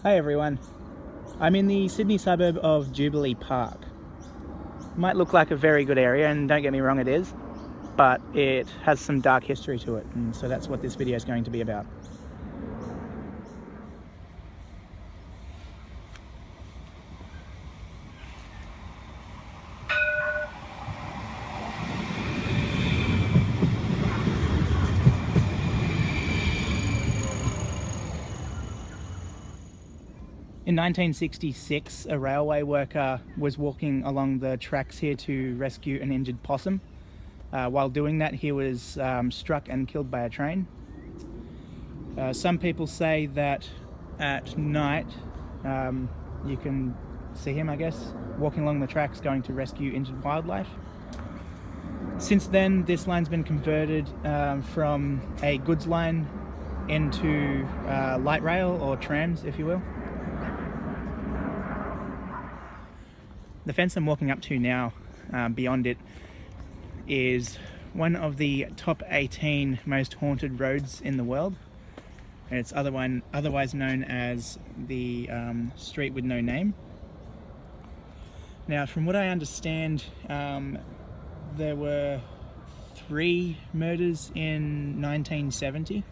Hey everyone, I'm in the Sydney suburb of Jubilee Park. Might look like a very good area, and don't get me wrong, it is, but it has some dark history to it, and so that's what this video is going to be about. In 1966, a railway worker was walking along the tracks here to rescue an injured possum. While doing that, he was struck and killed by a train. Some people say that at night you can see him, I guess, walking along the tracks going to rescue injured wildlife. Since then, this line's been converted from a goods line into light rail, or trams, if you will. The fence I'm walking up to now, beyond it, is one of the top 18 most haunted roads in the world. It's otherwise known as the street with no name. Now, from what I understand, there were 3 murders in 1970.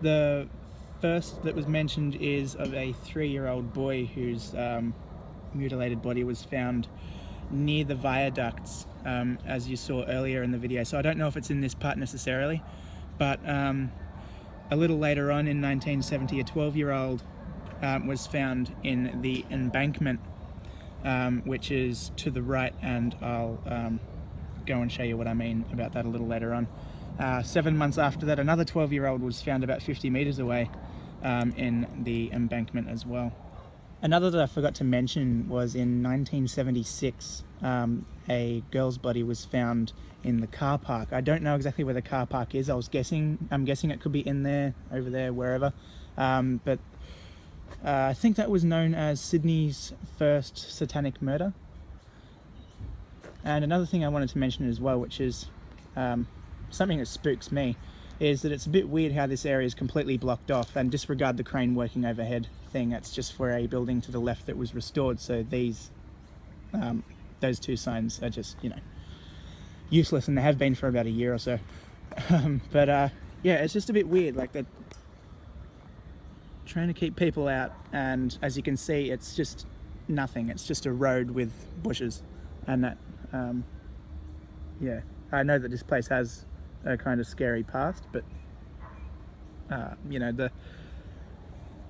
The first that was mentioned is of a 3-year-old boy whose mutilated body was found near the viaducts, as you saw earlier in the video. So I don't know if it's in this part necessarily, but a little later on in 1970, a 12-year-old was found in the embankment, which is to the right, and I'll go and show you what I mean about that a little later on. 7 months after that, another 12-year-old was found about 50 meters away in the embankment as well. Another that I forgot to mention was in 1976, a girl's body was found in the car park. I don't know exactly where the car park is. I'm guessing it could be in there, over there, wherever. But I think that was known as Sydney's first satanic murder. And another thing I wanted to mention as well, which is something that spooks me, is that it's a bit weird how this area is completely blocked off, and disregard the crane working overhead thing. That's just for a building to the left that was restored. So these, those 2 signs are just, useless, and they have been for about a year or so. Yeah, it's just a bit weird. Like, they're trying to keep people out, and as you can see, it's just nothing. It's just a road with bushes, and that, yeah, I know that this place has a kind of scary past, but the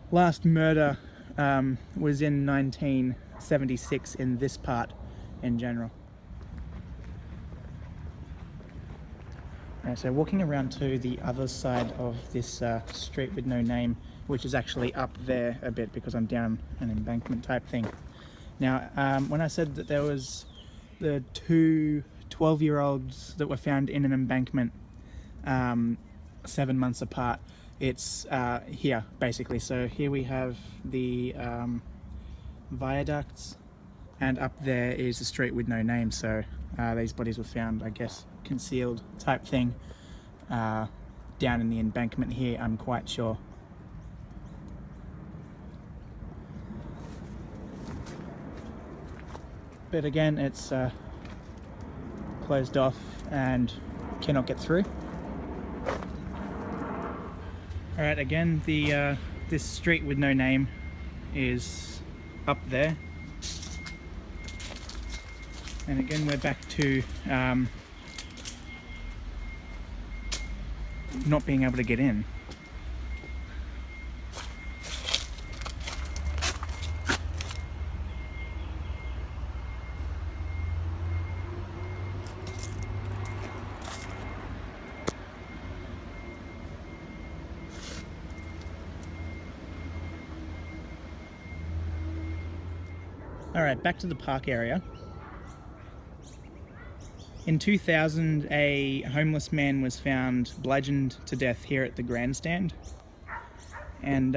last murder was in 1976 in this part in general. So walking around to the other side of this street with no name, which is actually up there a bit because I'm down an embankment type thing. Now, when I said that there was the 2 12-year-olds that were found in an embankment 7 months apart, it's here basically. So here we have the viaducts, and up there is the street with no name. So these bodies were found, I guess, concealed type thing, down in the embankment here, I'm quite sure. But again, it's closed off and cannot get through. Alright, again, this street with no name is up there. And again, we're back to not being able to get in. Alright, back to the park area. In 2000, a homeless man was found bludgeoned to death here at the grandstand. And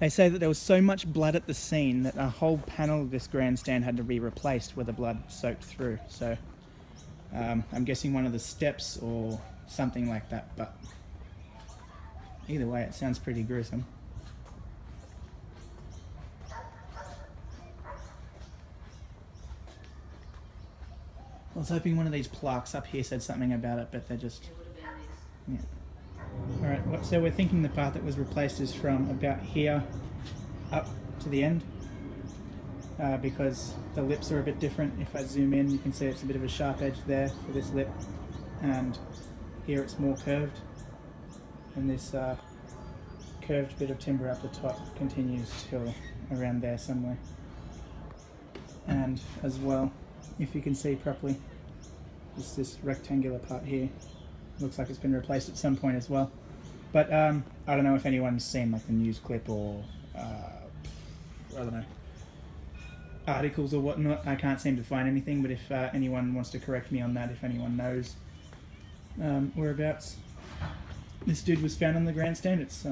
they say that there was so much blood at the scene that a whole panel of this grandstand had to be replaced where the blood soaked through. So I'm guessing one of the steps or something like that, but either way, it sounds pretty gruesome. I was hoping one of these plaques up here said something about it, but they're just... Yeah. Alright, so we're thinking the part that was replaced is from about here up to the end, because the lips are a bit different. If I zoom in, you can see it's a bit of a sharp edge there for this lip, and here it's more curved, and this curved bit of timber up the top continues till around there somewhere. And as well, if you can see properly, it's this rectangular part here. Looks like it's been replaced at some point as well. But I don't know if anyone's seen like the news clip or I don't know, articles or whatnot. I can't seem to find anything, but if anyone wants to correct me on that, if anyone knows whereabouts this dude was found on the grandstand, it's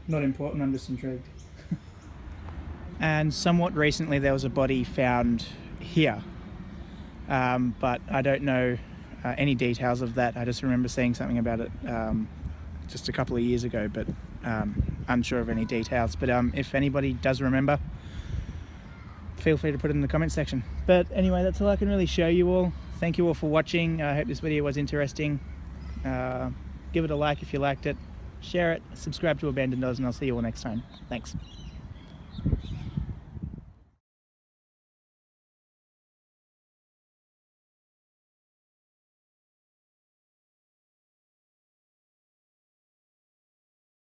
not important, I'm just intrigued. And somewhat recently there was a body found here, but I don't know any details of that. I just remember seeing something about it just a couple of years ago, but unsure of any details. But if anybody does remember, feel free to put it in the comment section. But anyway, that's all I can really show you all. Thank you all for watching. I hope this video was interesting. Give it a like if you liked it, share it, subscribe to Abandoned Oz, and I'll see you all next time. Thanks.